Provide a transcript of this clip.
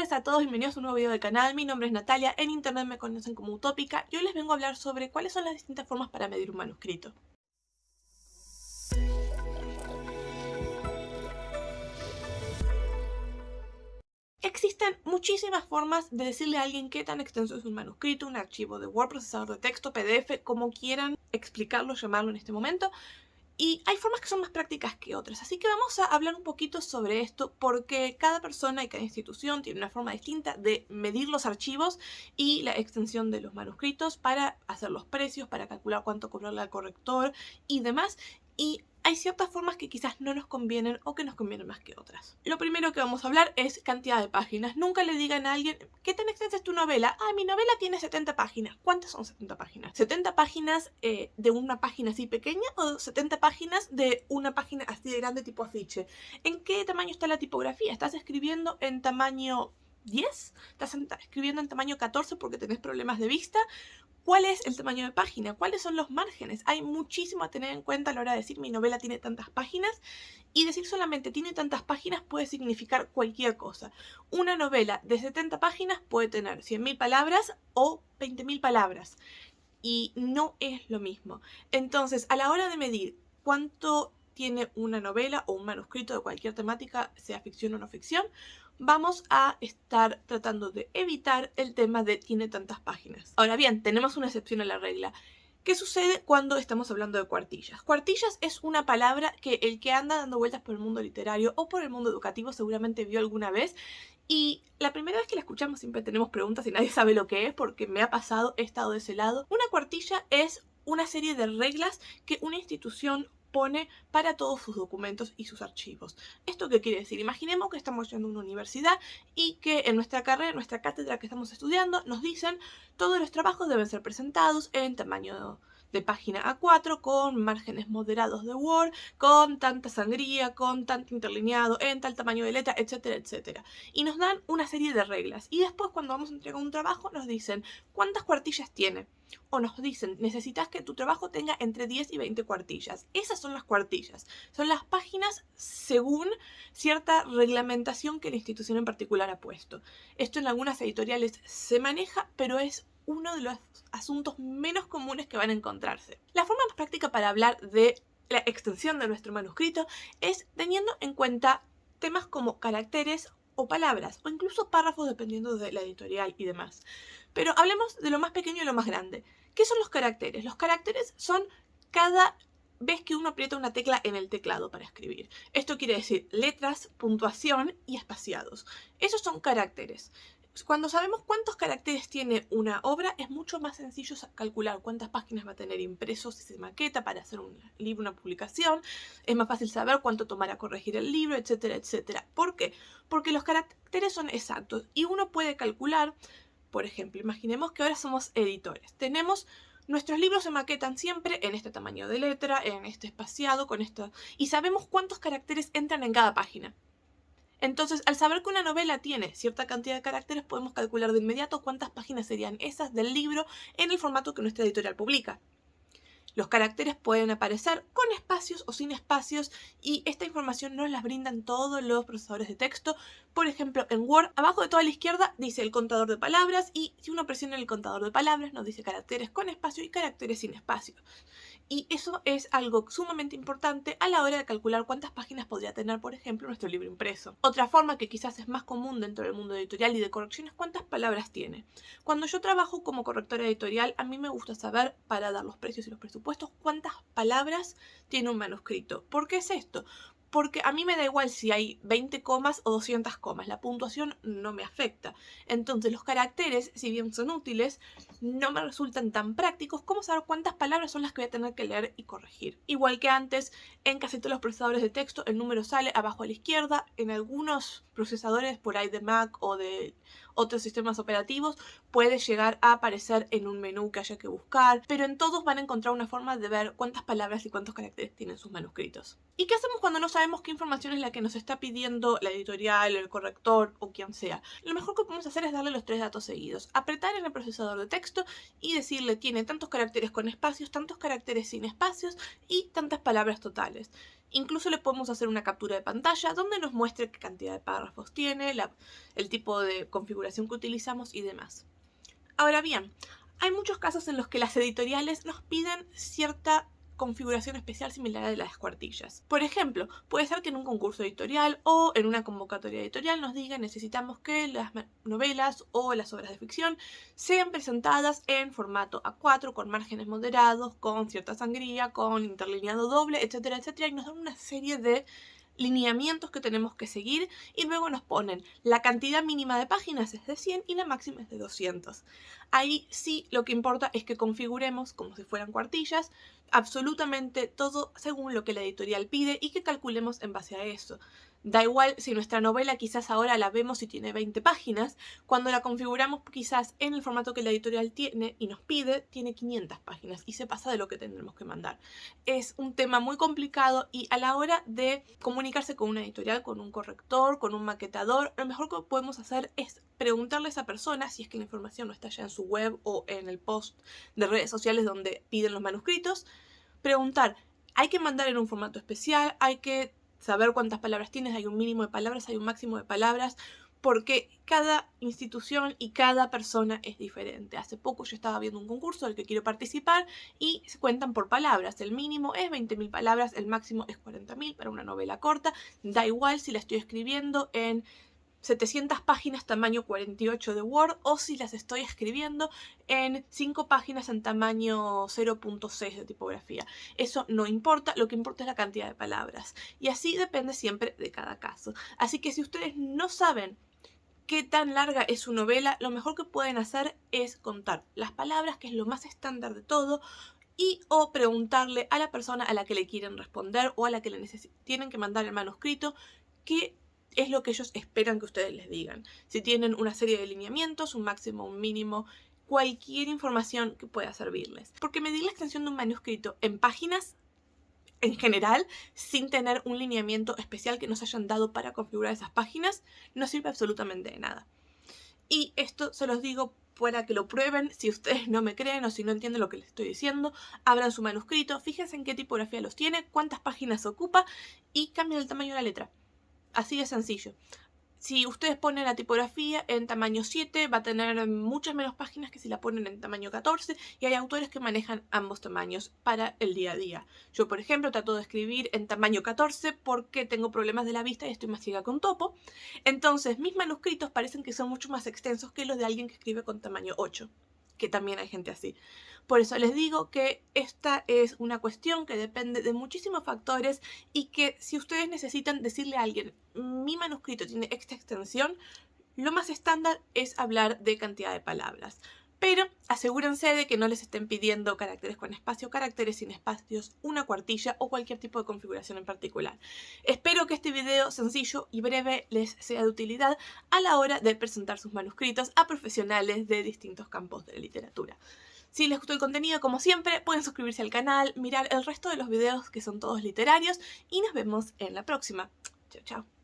tardes a todos, bienvenidos a un nuevo video del canal. Mi nombre es Natalia, en internet me conocen como Utópica y hoy les vengo a hablar sobre cuáles son las distintas formas para medir un manuscrito. Existen muchísimas formas de decirle a alguien qué tan extenso es un manuscrito, un archivo de Word, procesador de texto, PDF, como quieran explicarlo, llamarlo en este momento. Y hay formas que son más prácticas que otras, así que vamos a hablar un poquito sobre esto porque cada persona y cada institución tiene una forma distinta de medir los archivos y la extensión de los manuscritos para hacer los precios, para calcular cuánto cobrarle al corrector y demás. Y hay ciertas formas que quizás no nos convienen o que nos convienen más que otras. Lo primero que vamos a hablar es cantidad de páginas. Nunca le digan a alguien, ¿qué tan extensa es tu novela? Ah, mi novela tiene 70 páginas. ¿Cuántas son 70 páginas? ¿70 páginas de una página así pequeña o 70 páginas de una página así de grande tipo afiche? ¿En qué tamaño está la tipografía? ¿Estás escribiendo en tamaño 10? ¿Estás escribiendo en tamaño 14 porque tenés problemas de vista? ¿Cuál es el tamaño de página? ¿Cuáles son los márgenes? Hay muchísimo a tener en cuenta a la hora de decir mi novela tiene tantas páginas, y decir solamente tiene tantas páginas puede significar cualquier cosa. Una novela de 70 páginas puede tener 100.000 palabras o 20.000 palabras y no es lo mismo. Entonces, a la hora de medir cuánto tiene una novela o un manuscrito de cualquier temática, sea ficción o no ficción, vamos a estar tratando de evitar el tema de tiene tantas páginas. Ahora bien, tenemos una excepción a la regla. ¿Qué sucede cuando estamos hablando de cuartillas? Cuartillas es una palabra que el que anda dando vueltas por el mundo literario o por el mundo educativo seguramente vio alguna vez, y la primera vez que la escuchamos siempre tenemos preguntas y nadie sabe lo que es, porque me ha pasado, he estado de ese lado. Una cuartilla es una serie de reglas que una institución pone para todos sus documentos y sus archivos. ¿Esto qué quiere decir? Imaginemos que estamos yendo a una universidad y que en nuestra carrera, en nuestra cátedra que estamos estudiando, nos dicen todos los trabajos deben ser presentados en tamaño de página A4, con márgenes moderados de Word, con tanta sangría, con tanto interlineado, en tal tamaño de letra, etcétera, etcétera. Y nos dan una serie de reglas. Y después, cuando vamos a entregar un trabajo, nos dicen cuántas cuartillas tiene. O nos dicen, necesitas que tu trabajo tenga entre 10 y 20 cuartillas. Esas son las cuartillas. Son las páginas según cierta reglamentación que la institución en particular ha puesto. Esto en algunas editoriales se maneja, pero es uno de los asuntos menos comunes que van a encontrarse. La forma más práctica para hablar de la extensión de nuestro manuscrito es teniendo en cuenta temas como caracteres o palabras, o incluso párrafos dependiendo de la editorial y demás. Pero hablemos de lo más pequeño y lo más grande. ¿Qué son los caracteres? Los caracteres son cada vez que uno aprieta una tecla en el teclado para escribir. Esto quiere decir letras, puntuación y espaciados. Esos son caracteres. Cuando sabemos cuántos caracteres tiene una obra, es mucho más sencillo calcular cuántas páginas va a tener impresos si se maqueta para hacer un libro, una publicación. Es más fácil saber cuánto tomará corregir el libro, etcétera, etcétera. ¿Por qué? Porque los caracteres son exactos y uno puede calcular, por ejemplo, imaginemos que ahora somos editores. Nuestros libros se maquetan siempre en este tamaño de letra, en este espaciado, con esto, y sabemos cuántos caracteres entran en cada página. Entonces, al saber que una novela tiene cierta cantidad de caracteres, podemos calcular de inmediato cuántas páginas serían esas del libro en el formato que nuestra editorial publica. Los caracteres pueden aparecer con espacios o sin espacios, y esta información nos la brindan todos los procesadores de texto. Por ejemplo, en Word, abajo de toda la izquierda dice el contador de palabras, y si uno presiona el contador de palabras nos dice caracteres con espacio y caracteres sin espacio. Y eso es algo sumamente importante a la hora de calcular cuántas páginas podría tener, por ejemplo, nuestro libro impreso. Otra forma que quizás es más común dentro del mundo editorial y de corrección es cuántas palabras tiene. Cuando yo trabajo como correctora editorial, a mí me gusta saber, para dar los precios y los presupuestos, cuántas palabras tiene un manuscrito. ¿Por qué es esto? Porque a mí me da igual si hay 20 comas o 200 comas, la puntuación no me afecta. Entonces los caracteres, si bien son útiles, no me resultan tan prácticos como saber cuántas palabras son las que voy a tener que leer y corregir. Igual que antes, en casi todos los procesadores de texto el número sale abajo a la izquierda. En algunos procesadores por ahí de Mac o de otros sistemas operativos puede llegar a aparecer en un menú que haya que buscar, pero en todos van a encontrar una forma de ver cuántas palabras y cuántos caracteres tienen sus manuscritos. ¿Y qué hacemos cuando no sabemos qué información es la que nos está pidiendo la editorial, el corrector o quien sea? Lo mejor que podemos hacer es darle los 3 datos seguidos, apretar en el procesador de texto y decirle tiene tantos caracteres con espacios, tantos caracteres sin espacios y tantas palabras totales. Incluso le podemos hacer una captura de pantalla donde nos muestre qué cantidad de párrafos tiene, el tipo de configuración que utilizamos y demás. Ahora bien, hay muchos casos en los que las editoriales nos piden cierta configuración especial similar a la de las cuartillas. Por ejemplo, puede ser que en un concurso editorial o en una convocatoria editorial nos digan necesitamos que las novelas o las obras de ficción sean presentadas en formato A4 con márgenes moderados, con cierta sangría, con interlineado doble, etcétera, etcétera, y nos dan una serie de lineamientos que tenemos que seguir y luego nos ponen la cantidad mínima de páginas es de 100 y la máxima es de 200. Ahí sí lo que importa es que configuremos como si fueran cuartillas absolutamente todo según lo que la editorial pide y que calculemos en base a eso. Da igual si nuestra novela quizás ahora la vemos y tiene 20 páginas, cuando la configuramos quizás en el formato que la editorial tiene y nos pide, tiene 500 páginas y se pasa de lo que tendremos que mandar. Es un tema muy complicado y a la hora de comunicarse con una editorial, con un corrector, con un maquetador, lo mejor que podemos hacer es preguntarle a esa persona si es que la información no está ya en su web o en el post de redes sociales donde piden los manuscritos. Preguntar, ¿hay que mandar en un formato especial? ¿Hay que saber cuántas palabras tienes? ¿Hay un mínimo de palabras? ¿Hay un máximo de palabras? Porque cada institución y cada persona es diferente. Hace poco yo estaba viendo un concurso del que quiero participar y se cuentan por palabras. El mínimo es 20.000 palabras, el máximo es 40.000 para una novela corta. Da igual si la estoy escribiendo en 700 páginas tamaño 48 de Word o si las estoy escribiendo en 5 páginas en tamaño 0.6 de tipografía. Eso no importa, lo que importa es la cantidad de palabras. Y así depende siempre de cada caso. Así que si ustedes no saben qué tan larga es su novela, lo mejor que pueden hacer es contar las palabras, que es lo más estándar de todo, y o preguntarle a la persona a la que le quieren responder o a la que le tienen que mandar el manuscrito qué es lo que ellos esperan que ustedes les digan. Si tienen una serie de lineamientos, un máximo, un mínimo, cualquier información que pueda servirles. Porque medir la extensión de un manuscrito en páginas en general, sin tener un lineamiento especial que nos hayan dado para configurar esas páginas, no sirve absolutamente de nada. Y esto se los digo para que lo prueben. Si ustedes no me creen o si no entienden lo que les estoy diciendo, abran su manuscrito, fíjense en qué tipografía los tiene, cuántas páginas ocupa y cambien el tamaño de la letra. Así de sencillo. Si ustedes ponen la tipografía en tamaño 7, va a tener muchas menos páginas que si la ponen en tamaño 14, y hay autores que manejan ambos tamaños para el día a día. Yo, por ejemplo, trato de escribir en tamaño 14 porque tengo problemas de la vista y estoy más ciega que un topo. Entonces, mis manuscritos parecen que son mucho más extensos que los de alguien que escribe con tamaño 8, que también hay gente así. Por eso les digo que esta es una cuestión que depende de muchísimos factores y que si ustedes necesitan decirle a alguien, mi manuscrito tiene esta extensión, lo más estándar es hablar de cantidad de palabras. Pero asegúrense de que no les estén pidiendo caracteres con espacio, caracteres sin espacios, una cuartilla o cualquier tipo de configuración en particular. Espero que este video sencillo y breve les sea de utilidad a la hora de presentar sus manuscritos a profesionales de distintos campos de la literatura. Si les gustó el contenido, como siempre, pueden suscribirse al canal, mirar el resto de los videos que son todos literarios y nos vemos en la próxima. Chao, chao.